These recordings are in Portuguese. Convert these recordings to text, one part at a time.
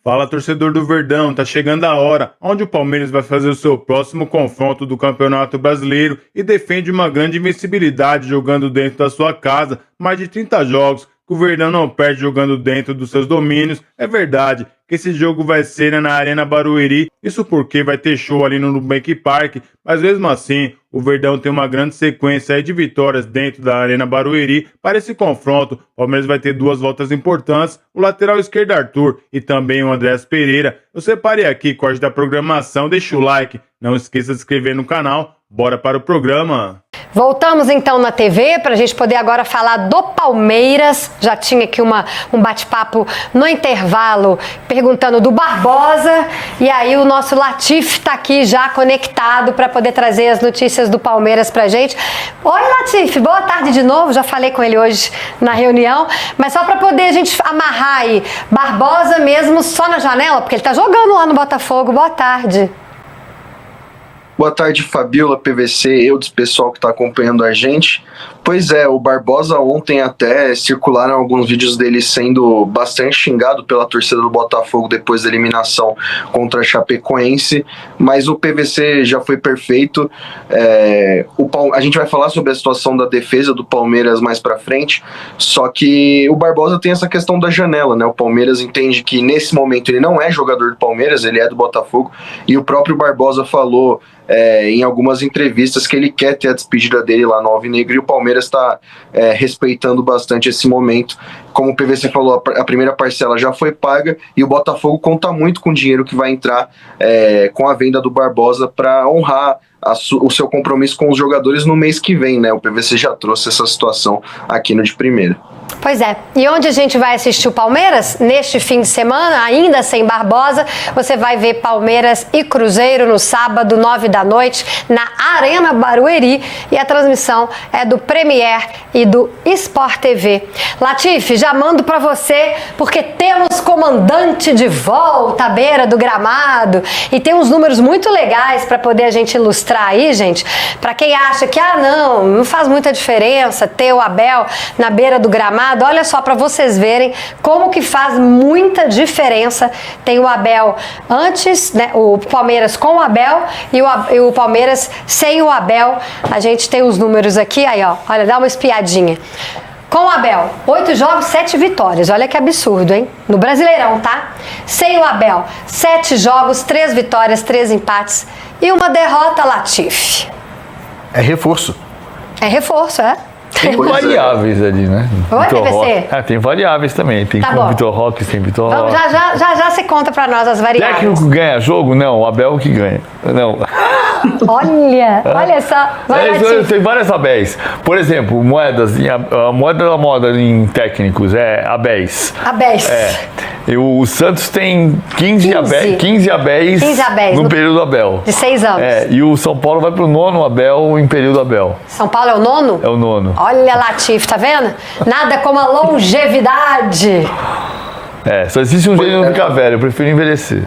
Fala, torcedor do Verdão, tá chegando a hora onde o Palmeiras vai fazer o seu próximo confronto do Campeonato Brasileiro e defende uma grande invencibilidade jogando dentro da sua casa, mais de 30 jogos que o Verdão não perde jogando dentro dos seus domínios. É verdade que esse jogo vai ser na Arena Barueri, isso porque vai ter show ali no Nubank Park, mas mesmo assim o Verdão tem uma grande sequência aí de vitórias dentro da Arena Barueri. Para esse confronto, o Palmeiras vai ter duas voltas importantes, o lateral esquerdo Arthur e também o Andréas Pereira. Eu separei aqui corte da programação, deixa o like, não esqueça de se inscrever no canal, bora para o programa. Voltamos então na TV para a gente poder agora falar do Palmeiras. Já tinha aqui um bate-papo no intervalo perguntando do Barbosa, e aí o nosso Latif está aqui já conectado para poder trazer as notícias do Palmeiras para a gente. Oi, Latif, boa tarde de novo, já falei com ele hoje na reunião, mas só para poder a gente amarrar aí, Barbosa mesmo só na janela, porque ele está jogando lá no Botafogo. Boa tarde. Boa tarde, Fabiola, PVC, eu do pessoal que está acompanhando a gente. Pois é, o Barbosa ontem até circularam alguns vídeos dele sendo bastante xingado pela torcida do Botafogo depois da eliminação contra a Chapecoense, mas o PVC já foi perfeito. A gente vai falar sobre a situação da defesa do Palmeiras mais pra frente, só que o Barbosa tem essa questão da janela, né? O Palmeiras entende que nesse momento ele não é jogador do Palmeiras, ele é do Botafogo, e o próprio Barbosa falou em algumas entrevistas que ele quer ter a despedida dele lá no Alvinegro, e o Palmeiras está respeitando bastante esse momento. Como o PVC falou, a primeira parcela já foi paga e o Botafogo conta muito com o dinheiro que vai entrar com a venda do Barbosa para honrar o seu compromisso com os jogadores no mês que vem, né? O PVC já trouxe essa situação aqui no De Primeira. Pois é. E onde a gente vai assistir o Palmeiras? Neste fim de semana, ainda sem Barbosa, você vai ver Palmeiras e Cruzeiro no sábado, 9 da noite, na Arena Barueri. E a transmissão é do Premier e do Sport TV. Latif, já mando pra você, porque temos comandante de volta à beira do gramado. E tem uns números muito legais para poder a gente ilustrar aí, gente. Para quem acha que, não faz muita diferença ter o Abel na beira do gramado, olha só, para vocês verem como que faz muita diferença. Tem o Abel antes, né, o Palmeiras com o Abel e o Palmeiras sem o Abel. A gente tem os números aqui, aí ó, olha, dá uma espiadinha. Com o Abel, 8 jogos, 7 vitórias. Olha que absurdo, hein? No Brasileirão, tá? Sem o Abel, 7 jogos, 3 vitórias, 3 empates e uma derrota, Latif. É reforço. É reforço, é? Tem variáveis ali, né? Oi, PVC? Tem variáveis também. Tem com o Vitor Roque, sem Vitor Roque. Já você conta pra nós as variáveis. Técnico ganha jogo? Não, o Abel que ganha. Não. Olha só. Tem várias Abéis. Por exemplo, a moeda da moda em técnicos é Abéis. Abéis. E o Santos tem 15 Abéis no período Abel. De 6 anos. E o São Paulo vai pro 9º Abel em período Abel. São Paulo é o 9º? É o 9º. Olha, Latif, tá vendo? Nada como a longevidade. Só existe um jeito de não ficar velho, eu prefiro envelhecer.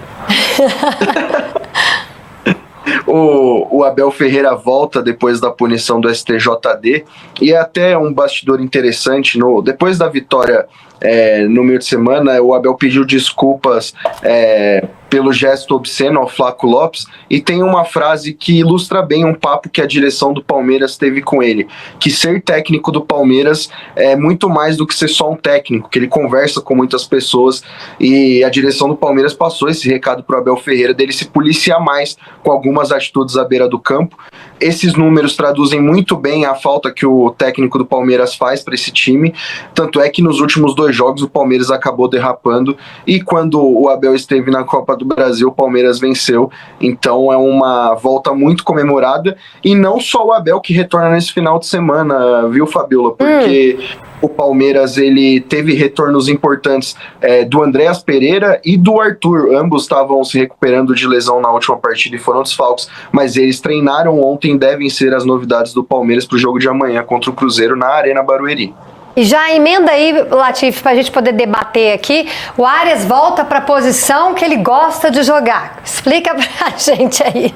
O Abel Ferreira volta depois da punição do STJD, e é até um bastidor interessante. Depois da vitória no meio de semana, o Abel pediu desculpas pelo gesto obsceno ao Flaco Lopes, e tem uma frase que ilustra bem um papo que a direção do Palmeiras teve com ele, que ser técnico do Palmeiras é muito mais do que ser só um técnico, que ele conversa com muitas pessoas, e a direção do Palmeiras passou esse recado para o Abel Ferreira, dele se policiar mais com algumas atitudes à beira do campo. Esses números traduzem muito bem a falta que o técnico do Palmeiras faz para esse time, tanto é que nos últimos 2 jogos o Palmeiras acabou derrapando, e quando o Abel esteve na Copa do Brasil, o Palmeiras venceu. Então é uma volta muito comemorada, e não só o Abel que retorna nesse final de semana, viu, Fabiola? Porque o Palmeiras ele teve retornos importantes do Andréas Pereira e do Arthur. Ambos estavam se recuperando de lesão na última partida e foram desfalques, mas eles treinaram ontem, devem ser as novidades do Palmeiras para o jogo de amanhã contra o Cruzeiro na Arena Barueri. E já emenda aí, Latif, para a gente poder debater aqui. O Arias volta para a posição que ele gosta de jogar. Explica para a gente aí.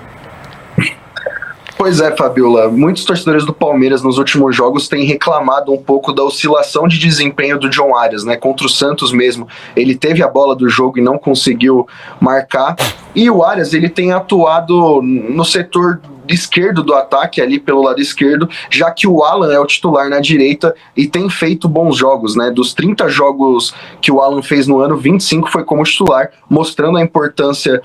Pois é, Fabiola. Muitos torcedores do Palmeiras nos últimos jogos têm reclamado um pouco da oscilação de desempenho do John Arias, né? Contra o Santos mesmo, ele teve a bola do jogo e não conseguiu marcar. E o Arias, ele tem atuado no setor esquerdo do ataque, ali pelo lado esquerdo, já que o Alan é o titular na direita e tem feito bons jogos, né? Dos 30 jogos que o Alan fez no ano, 25 foi como titular, mostrando a importância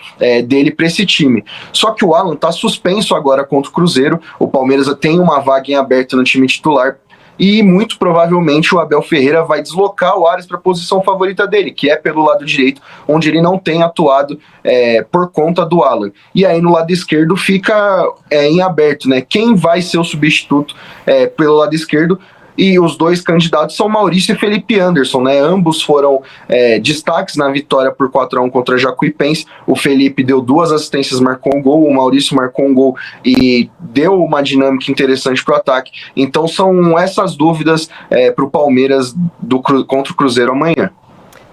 dele para esse time. Só que o Alan está suspenso agora contra o Cruzeiro, o Palmeiras tem uma vaga em aberto no time titular, e muito provavelmente o Abel Ferreira vai deslocar o Arias para a posição favorita dele, que é pelo lado direito, onde ele não tem atuado por conta do Alan. E aí no lado esquerdo fica em aberto, né? Quem vai ser o substituto pelo lado esquerdo? E os dois candidatos são Maurício e Felipe Anderson, né? Ambos foram destaques na vitória por 4-1 contra a Jacuipense. O Felipe deu 2 assistências, marcou um gol. O Maurício marcou um gol e deu uma dinâmica interessante para o ataque. Então são essas dúvidas para o Palmeiras contra o Cruzeiro amanhã.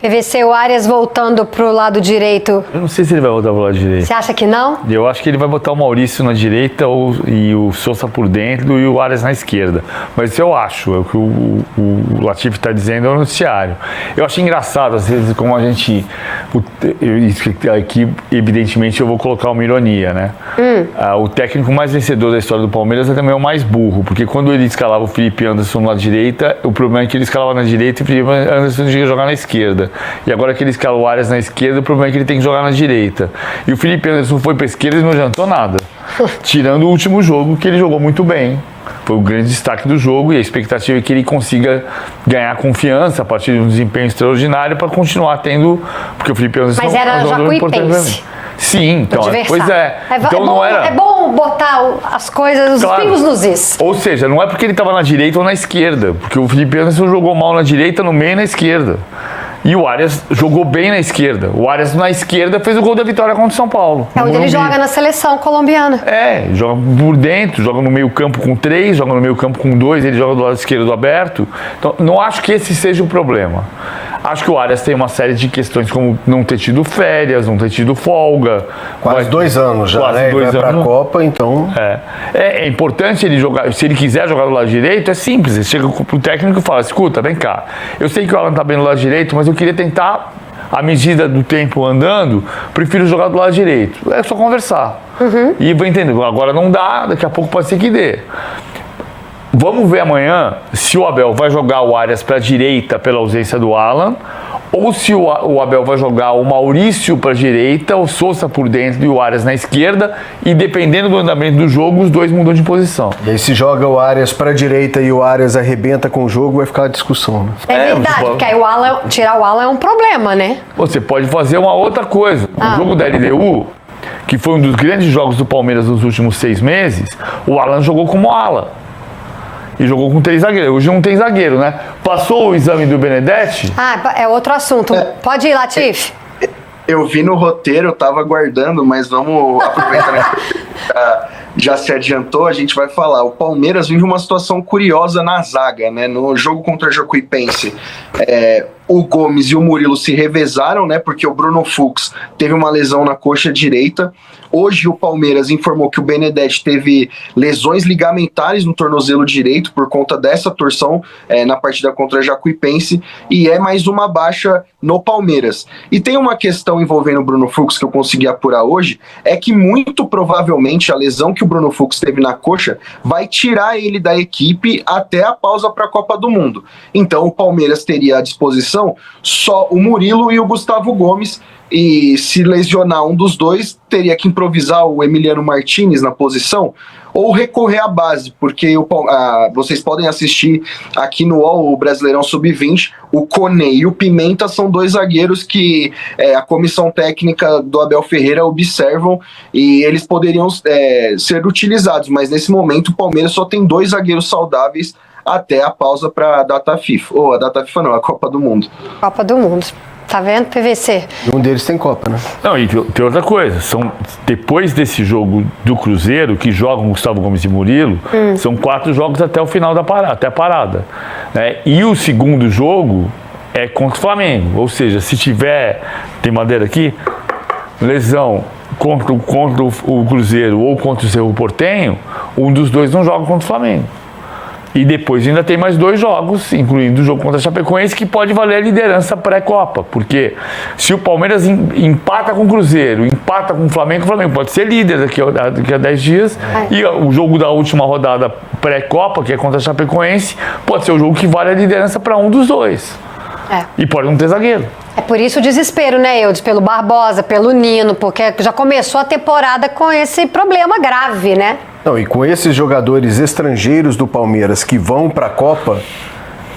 PVC, o Arias voltando pro lado direito. Eu não sei se ele vai voltar pro lado direito. Você acha que não? Eu acho que ele vai botar o Maurício na direita e o Sousa por dentro e o Arias na esquerda. Mas isso eu acho, é o que o Latif está dizendo no noticiário. Eu acho engraçado, às vezes, como a gente... Aqui, evidentemente, eu vou colocar uma ironia, né? O técnico mais vencedor da história do Palmeiras é também o mais burro, porque quando ele escalava o Felipe Anderson na direita, o problema é que ele escalava na direita e o Felipe Anderson tinha que jogar na esquerda. E agora que ele escala o Arias na esquerda, o problema é que ele tem que jogar na direita. E o Felipe Anderson foi para a esquerda e não adiantou nada. Tirando o último jogo, que ele jogou muito bem. Foi o grande destaque do jogo e a expectativa é que ele consiga ganhar confiança a partir de um desempenho extraordinário para continuar tendo... Porque o Felipe Anderson Mas era Jacuipense. Sim, então, pois é. Então bom, não era... é bom botar as coisas, os pingos nos is. Ou seja, não é porque ele estava na direita ou na esquerda, porque o Felipe Anderson jogou mal na direita, no meio e na esquerda. E o Arias jogou bem na esquerda. O Arias na esquerda fez o gol da vitória contra o São Paulo. É onde ele joga na seleção colombiana. Joga por dentro, joga no meio campo com 3, joga no meio campo com 2, ele joga do lado esquerdo aberto. Então, não acho que esse seja o problema. Acho que o Arias tem uma série de questões como não ter tido férias, não ter tido folga. Quase 2 anos já, né? Ele vai para a Copa, então... É importante ele jogar, se ele quiser jogar do lado direito, é simples. Ele chega pro técnico e fala, escuta, vem cá, eu sei que o Alan tá bem do lado direito, mas eu queria tentar, à medida do tempo andando, prefiro jogar do lado direito. É só conversar. E vai entender, agora não dá, daqui a pouco pode ser que dê. Vamos ver amanhã se o Abel vai jogar o Arias para a direita pela ausência do Alan, ou se o Abel vai jogar o Maurício para a direita, o Sousa por dentro e o Arias na esquerda, e dependendo do andamento do jogo, os dois mudam de posição. E aí se joga o Arias para a direita e o Arias arrebenta com o jogo, vai ficar a discussão, né? É verdade, porque aí tirar o Alan é um problema, né? Você pode fazer uma outra coisa. O jogo da LDU, que foi um dos grandes jogos do Palmeiras nos últimos 6 meses, o Alan jogou como ala. E jogou com 3 zagueiros. Hoje não tem zagueiro, né? Passou o exame do Benedetti. É outro assunto. Pode ir, Latif. Eu vi no roteiro, eu tava aguardando, mas vamos aproveitar. Já se adiantou, a gente vai falar. O Palmeiras vive uma situação curiosa na zaga, né? No jogo contra a Jacuipense, o Gomes e o Murilo se revezaram, né? Porque o Bruno Fux teve uma lesão na coxa direita. Hoje o Palmeiras informou que o Benedetti teve lesões ligamentares no tornozelo direito por conta dessa torção na partida contra a Jacuipense, e é mais uma baixa no Palmeiras. E tem uma questão envolvendo o Bruno Fux que eu consegui apurar hoje, é que muito provavelmente a lesão que o Bruno Fux teve na coxa vai tirar ele da equipe até a pausa para a Copa do Mundo. Então o Palmeiras teria à disposição só o Murilo e o Gustavo Gomes, e se lesionar um dos dois, teria que improvisar o Emiliano Martinez na posição ou recorrer à base, porque vocês podem assistir aqui no UOL, o Brasileirão Sub-20, o Cone e o Pimenta são 2 zagueiros que a comissão técnica do Abel Ferreira observam e eles poderiam ser utilizados, mas nesse momento o Palmeiras só tem 2 zagueiros saudáveis até a pausa para a data FIFA, ou a data FIFA não, a Copa do Mundo. Copa do Mundo. Tá vendo, PVC? Um deles tem Copa, né? Não, e tem outra coisa. Depois desse jogo do Cruzeiro, que jogam Gustavo Gomes e Murilo, são 4 jogos até o final até a parada. Né? E o segundo jogo é contra o Flamengo. Ou seja, se tiver, tem madeira aqui, lesão contra o Cruzeiro ou contra o Cerro Porteño, um dos dois não joga contra o Flamengo. E depois ainda tem mais 2 jogos, incluindo o jogo contra a Chapecoense, que pode valer a liderança pré-Copa. Porque se o Palmeiras empata com o Cruzeiro, empata com o Flamengo pode ser líder daqui a 10 dias. E o jogo da última rodada pré-Copa, que é contra a Chapecoense, pode ser o jogo que vale a liderança para um dos dois. E pode não ter zagueiro. É por isso o desespero, né, Eudes? Pelo Barbosa, pelo Nino, porque já começou a temporada com esse problema grave, né? Não, e com esses jogadores estrangeiros do Palmeiras que vão para a Copa,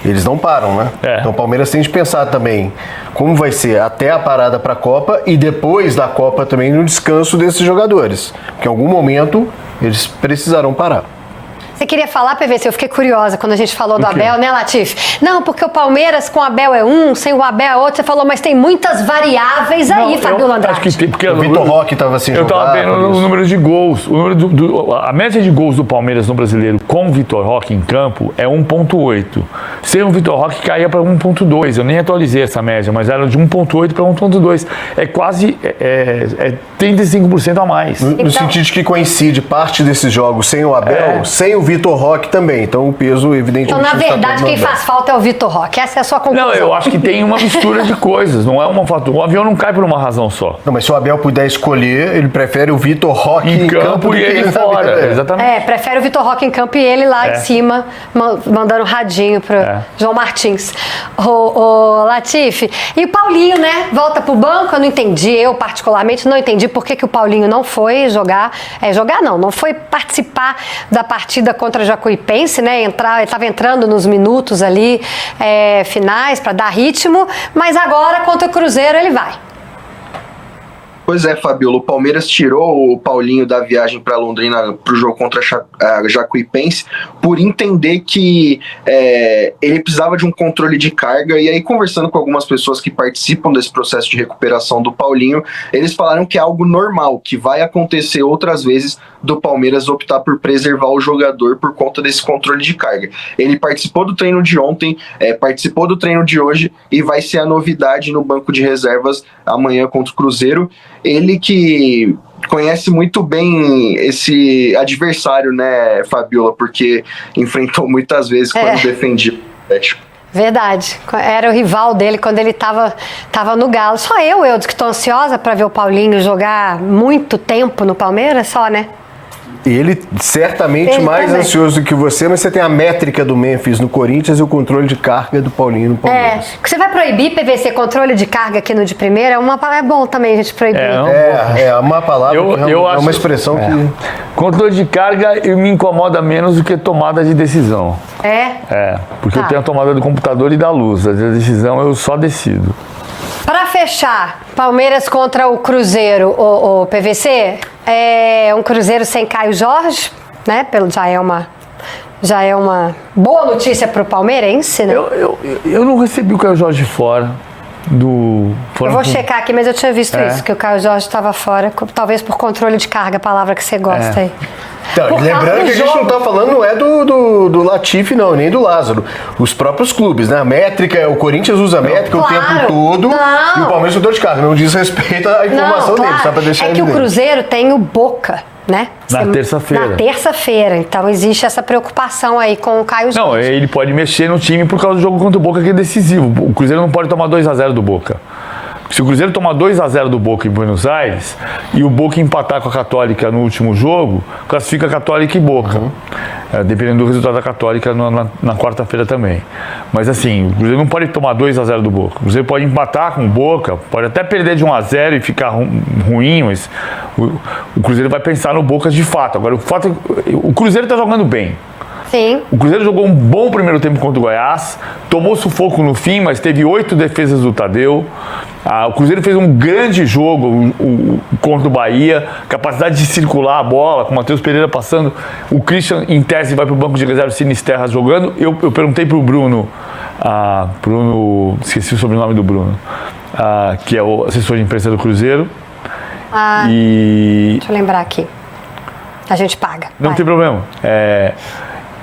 eles não param, né? Então o Palmeiras tem de pensar também como vai ser até a parada para a Copa e depois da Copa também no descanso desses jogadores. Porque em algum momento eles precisarão parar. Você queria falar, PVC? Eu fiquei curiosa quando a gente falou do Abel, né, Latif? Não, porque o Palmeiras com o Abel é um, sem o Abel é outro. Você falou, mas tem muitas variáveis aí, Fabiola Andrade. Acho que tem, porque O Vitor Roque estava sem jogar. Eu estava vendo o número de gols. A média de gols do Palmeiras no Brasileiro com o Vitor Roque em campo é 1,8. Sem o Vitor Roque caía para 1,2. Eu nem atualizei essa média, mas era de 1,8 para 1,2. É quase 35% a mais. No sentido de que coincide parte desses jogos sem o Abel, sem o Vitor Roque também. Então o peso, evidentemente. Então, na verdade, quem faz falta é o Vitor Roque. Essa é a sua conclusão. Não, eu acho que tem uma mistura de coisas. Não é uma fator. O avião não cai por uma razão só. Não, mas se o Abel puder escolher, ele prefere o Vitor Roque em campo e ele fora. Exatamente. Prefere o Vitor Roque em campo e ele lá em cima, mandando radinho pro João Martins. O Latif. E o Paulinho, né? Volta pro banco. Eu não entendi. Eu, particularmente, não entendi por que o Paulinho não foi jogar. Não foi participar da partida contra a Jacuipense, né? Ele estava entrando nos minutos ali finais para dar ritmo, mas agora contra o Cruzeiro ele vai. Pois é, Fabiola, o Palmeiras tirou o Paulinho da viagem para Londrina para o jogo contra a Jacuipense por entender que ele precisava de um controle de carga, e aí conversando com algumas pessoas que participam desse processo de recuperação do Paulinho, eles falaram que é algo normal, que vai acontecer outras vezes do Palmeiras optar por preservar o jogador por conta desse controle de carga. Ele participou do treino de ontem, participou do treino de hoje e vai ser a novidade no banco de reservas amanhã contra o Cruzeiro. Ele que conhece muito bem esse adversário, né, Fabiola, porque enfrentou muitas vezes quando defendia o Atlético. Verdade, era o rival dele quando ele estava no Galo. Só eu que estou ansiosa para ver o Paulinho jogar muito tempo no Palmeiras, só, né? Ele certamente mais também. Ansioso do que você, mas você tem a métrica do Memphis no Corinthians e o controle de carga do Paulinho no Palmeiras. Você vai proibir, PVC, controle de carga aqui no de primeira? É bom também a gente proibir. É uma palavra, é uma expressão que... Controle de carga me incomoda menos do que tomada de decisão. Porque eu tenho a tomada do computador e da luz. A decisão eu só decido. Para fechar, Palmeiras contra o Cruzeiro, o PVC, é um Cruzeiro sem Caio Jorge, né? Já é uma boa notícia para o palmeirense, né? Eu não recebi o Caio Jorge fora do... Eu vou checar aqui, mas eu tinha visto isso, que o Caio Jorge estava fora, talvez por controle de carga, a palavra que você gosta aí. Então, lembrando que a gente não está falando, não é do Latif, não, nem do Lázaro. Os próprios clubes, né? A métrica, o Corinthians usa a métrica o tempo todo e o Palmeiras usa dor de carga. Não diz respeito à informação deles, só para deixar que o Cruzeiro tem o Boca, né? Na terça-feira. Na terça-feira. Então existe essa preocupação aí com o Caio Jorge. Não, ele pode mexer no time por causa do jogo contra o Boca, que é decisivo. O Cruzeiro não pode tomar 2-0 do Boca. Se o Cruzeiro tomar 2-0 do Boca em Buenos Aires e o Boca empatar com a Católica no último jogo, classifica Católica e Boca. Dependendo do resultado da Católica na quarta-feira também. Mas assim, o Cruzeiro não pode tomar 2-0 do Boca. O Cruzeiro pode empatar com o Boca, pode até perder de 1-0 e ficar ruim, mas o Cruzeiro vai pensar no Boca de fato. Agora, o fato é que o Cruzeiro está jogando bem. Sim. O Cruzeiro jogou um bom primeiro tempo contra o Goiás, tomou sufoco no fim, mas teve 8 defesas do Tadeu. O Cruzeiro fez um grande jogo contra o Bahia, capacidade de circular a bola, com o Matheus Pereira passando. O Christian, em tese, vai para o banco de reserva, o Sinisterra jogando. Eu perguntei para o Bruno, esqueci o sobrenome do Bruno, que é o assessor de imprensa do Cruzeiro. Deixa eu lembrar aqui. A gente paga. Não tem problema.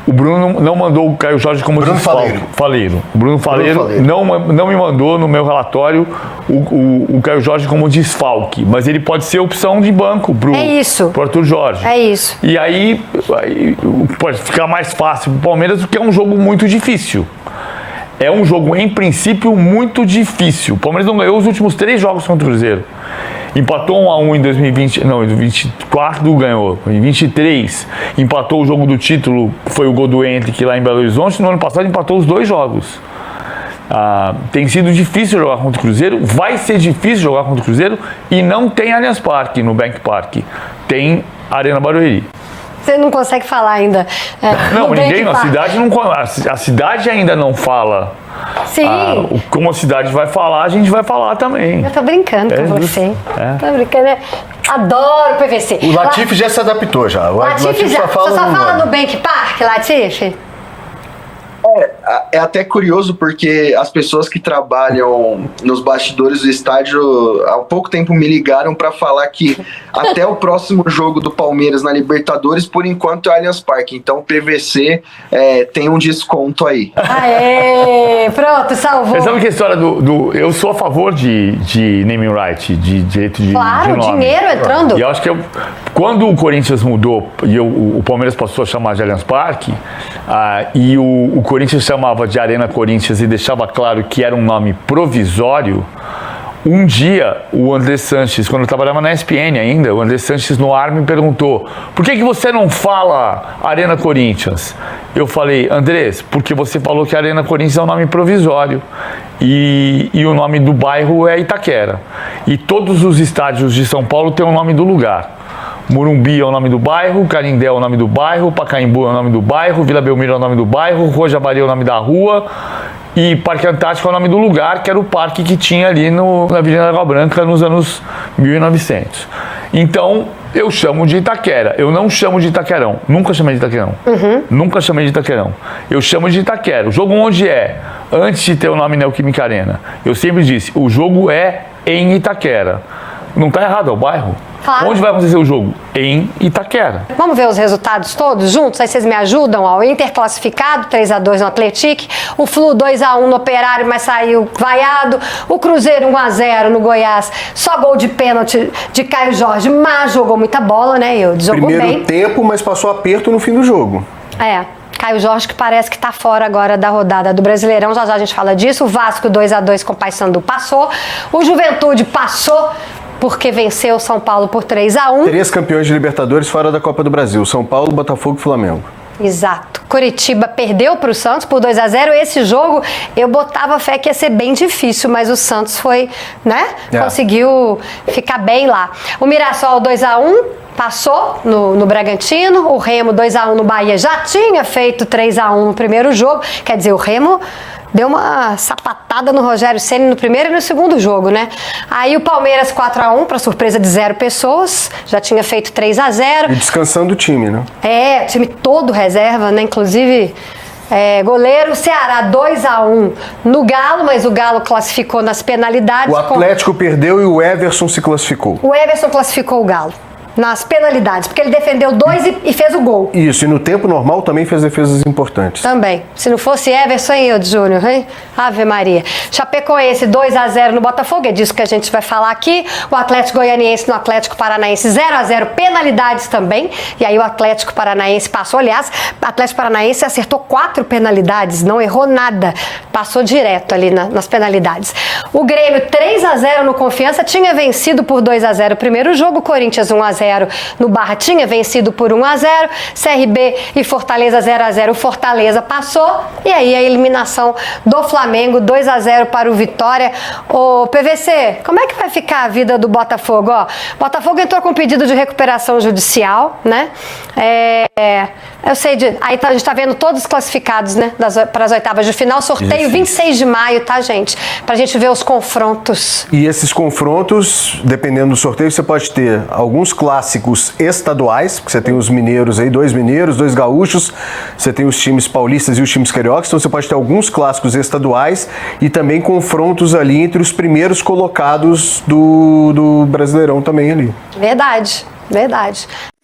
O Bruno não mandou o Caio Jorge como desfalque. Faleiro. O Bruno Faleiro não me mandou no meu relatório o Caio Jorge como desfalque, mas ele pode ser opção de banco pro Arthur Jorge. É isso. E aí pode ficar mais fácil pro Palmeiras, porque é um jogo muito difícil. É um jogo, em princípio, muito difícil. O Palmeiras não ganhou os últimos 3 jogos contra o Cruzeiro. Empatou 1-1 em 2020, não, em 2024 ganhou. Em 23 empatou o jogo do título, foi o gol do Henrique lá em Belo Horizonte. No ano passado empatou os 2 jogos. Tem sido difícil jogar contra o Cruzeiro, vai ser difícil jogar contra o Cruzeiro e não tem Allianz Parque no Bank Park, tem Arena Barueri. Você não consegue falar ainda. Não, ninguém, a cidade ainda não fala. Sim. Como a cidade vai falar, a gente vai falar também. Eu tô brincando com você. Tô brincando. Adoro o PVC. O Latifi já se adaptou já. O Latifi já. Você só fala no Bank Park, Latifi? É até curioso porque as pessoas que trabalham nos bastidores do estádio há pouco tempo me ligaram para falar que até o próximo jogo do Palmeiras na Libertadores, por enquanto, é Allianz Parque. Então o PVC tem um desconto aí. Aê! Pronto, salvou. Você sabe que a história eu sou a favor de naming right, de direito de Claro, de nome. dinheiro entrando. E eu acho que quando o Corinthians mudou e o Palmeiras passou a chamar de Allianz Parque, e o Corinthians chamava de Arena Corinthians e deixava claro que era um nome provisório, um dia o André Sanches, quando eu trabalhava na ESPN ainda, o André Sanches no ar me perguntou: por que você não fala Arena Corinthians? Eu falei: Andrés, porque você falou que Arena Corinthians é um nome provisório e o nome do bairro é Itaquera. E todos os estádios de São Paulo têm o nome do lugar. Morumbi é o nome do bairro, Canindé é o nome do bairro, Pacaembu é o nome do bairro, Vila Belmiro é o nome do bairro, Rua Javari é o nome da rua e Parque Antártico é o nome do lugar, que era o parque que tinha ali na Avenida Água Branca nos anos 1900. Então, eu chamo de Itaquera, eu não chamo de Itaquerão, nunca chamei de Itaquerão, nunca chamei de Itaquerão, eu chamo de Itaquera. O jogo onde é? Antes de ter o nome Neoquímica Arena, eu sempre disse, o jogo é em Itaquera. Não está errado, é o bairro. Claro. Onde vai acontecer o jogo? Em Itaquera. Vamos ver os resultados todos juntos? Aí vocês me ajudam. Ó, o Inter classificado, 3-2 no Atlético. O Flu 2-1 no Operário, mas saiu vaiado. O Cruzeiro 1-0 no Goiás. Só gol de pênalti de Caio Jorge, mas jogou muita bola, né? Jogou bem. Primeiro tempo, mas passou aperto no fim do jogo. Caio Jorge, que parece que tá fora agora da rodada do Brasileirão, já a gente fala disso. O Vasco 2-2 com o Paysandu passou. O Juventude passou porque venceu o São Paulo por 3-1. 3 campeões de Libertadores fora da Copa do Brasil: São Paulo, Botafogo e Flamengo. Exato. Curitiba perdeu para o Santos por 2-0. Esse jogo eu botava fé que ia ser bem difícil, mas o Santos foi, né? Conseguiu ficar bem lá. O Mirassol 2-1. Passou no Bragantino, o Remo 2-1 no Bahia já tinha feito 3-1 no primeiro jogo, quer dizer, o Remo deu uma sapatada no Rogério Ceni no primeiro e no segundo jogo, né? Aí o Palmeiras 4-1, para surpresa de 0 pessoas, já tinha feito 3-0. E descansando o time, né? O time todo reserva, né? Inclusive... goleiro, Ceará 2-1 no Galo, mas o Galo classificou nas penalidades. O Atlético perdeu e o Everson se classificou. O Everson classificou o Galo nas penalidades, porque ele defendeu 2 e fez o gol. Isso, e no tempo normal também fez defesas importantes. Também. Se não fosse Everson e eu, Júnior, hein? Ave Maria. Chapecoense 2-0 no Botafogo, é disso que a gente vai falar aqui. O Atlético Goianiense no Atlético Paranaense 0-0, penalidades também. E aí o Atlético Paranaense passou, aliás, o Atlético Paranaense acertou 4 penalidades, não errou nada. Passou direto ali nas penalidades. O Grêmio 3-0 no Confiança, tinha vencido por 2-0 o primeiro jogo, o Corinthians 1-0 no Barra tinha vencido por 1-0, CRB e Fortaleza 0-0, o Fortaleza passou, e aí a eliminação do Flamengo 2-0 para o Vitória. O PVC, como é que vai ficar a vida do Botafogo? Botafogo entrou com pedido de recuperação judicial, né? Eu sei, aí a gente tá vendo todos os classificados, né, para as oitavas de final, sorteio 26 de maio, tá, gente? Pra gente ver os confrontos. E esses confrontos, dependendo do sorteio, você pode ter alguns clássicos estaduais, porque você tem os mineiros aí, 2 mineiros, 2 gaúchos, você tem os times paulistas e os times cariocas, então você pode ter alguns clássicos estaduais e também confrontos ali entre os primeiros colocados do Brasileirão também ali. Verdade.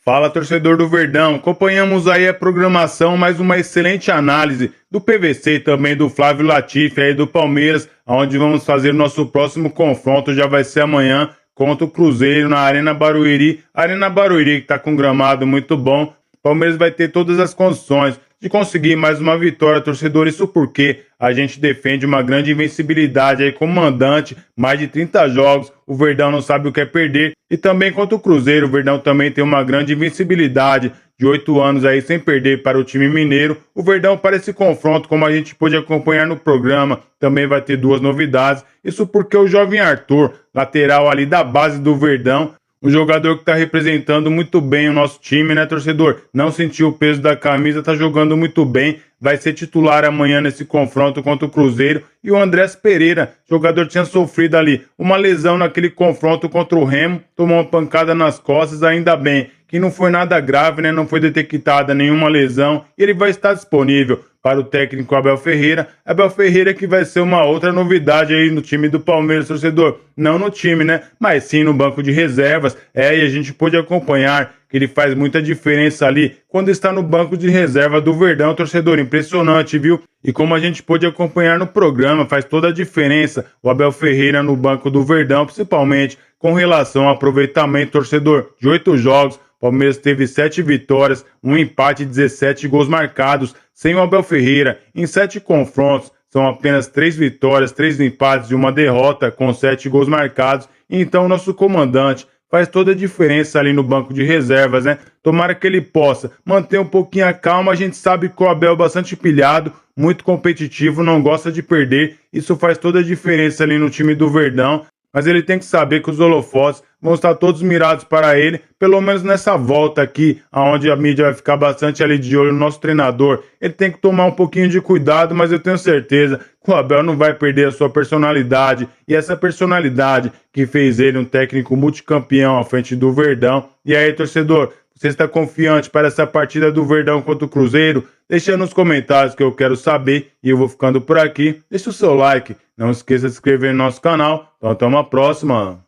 Fala, torcedor do Verdão, acompanhamos aí a programação, mais uma excelente análise do PVC e também do Flávio Latifi aí do Palmeiras, onde vamos fazer o nosso próximo confronto, já vai ser amanhã contra o Cruzeiro na Arena Barueri. Arena Barueri que tá com um gramado muito bom, o Palmeiras vai ter todas as condições de conseguir mais uma vitória, torcedor, isso porque a gente defende uma grande invencibilidade aí como mandante, mais de 30 jogos, o Verdão não sabe o que é perder, e também contra o Cruzeiro, o Verdão também tem uma grande invencibilidade de 8 anos aí sem perder para o time mineiro. O Verdão para esse confronto, como a gente pôde acompanhar no programa, também vai ter duas novidades, isso porque o jovem Arthur, lateral ali da base do Verdão, um jogador que está representando muito bem o nosso time, né, torcedor? Não sentiu o peso da camisa, tá jogando muito bem. Vai ser titular amanhã nesse confronto contra o Cruzeiro. E o Andrés Pereira, jogador que tinha sofrido ali uma lesão naquele confronto contra o Remo, tomou uma pancada nas costas, ainda bem que não foi nada grave, né? Não foi detectada nenhuma lesão. E ele vai estar disponível para o técnico Abel Ferreira. Abel Ferreira que vai ser uma outra novidade aí no time do Palmeiras, torcedor. Não no time, né? Mas sim no banco de reservas. E a gente pôde acompanhar que ele faz muita diferença ali quando está no banco de reserva do Verdão, torcedor. Impressionante, viu? E como a gente pôde acompanhar no programa, faz toda a diferença o Abel Ferreira no banco do Verdão, principalmente com relação ao aproveitamento, torcedor. De 8 jogos, o Palmeiras teve 7 vitórias, um empate e 17 gols marcados. Sem o Abel Ferreira, em 7 confrontos, são apenas 3 vitórias, 3 empates e uma derrota, com 7 gols marcados. Então, nosso comandante faz toda a diferença ali no banco de reservas, né? Tomara que ele possa manter um pouquinho a calma. A gente sabe que o Abel é bastante pilhado, muito competitivo, não gosta de perder. Isso faz toda a diferença ali no time do Verdão. Mas ele tem que saber que os holofotes vão estar todos mirados para ele, pelo menos nessa volta aqui, onde a mídia vai ficar bastante ali de olho no nosso treinador. Ele tem que tomar um pouquinho de cuidado, mas eu tenho certeza que o Abel não vai perder a sua personalidade, e essa personalidade que fez ele um técnico multicampeão à frente do Verdão. E aí, torcedor, você está confiante para essa partida do Verdão contra o Cruzeiro? Deixa nos comentários que eu quero saber, e eu vou ficando por aqui. Deixa o seu like, não esqueça de se inscrever no nosso canal. Então até uma próxima.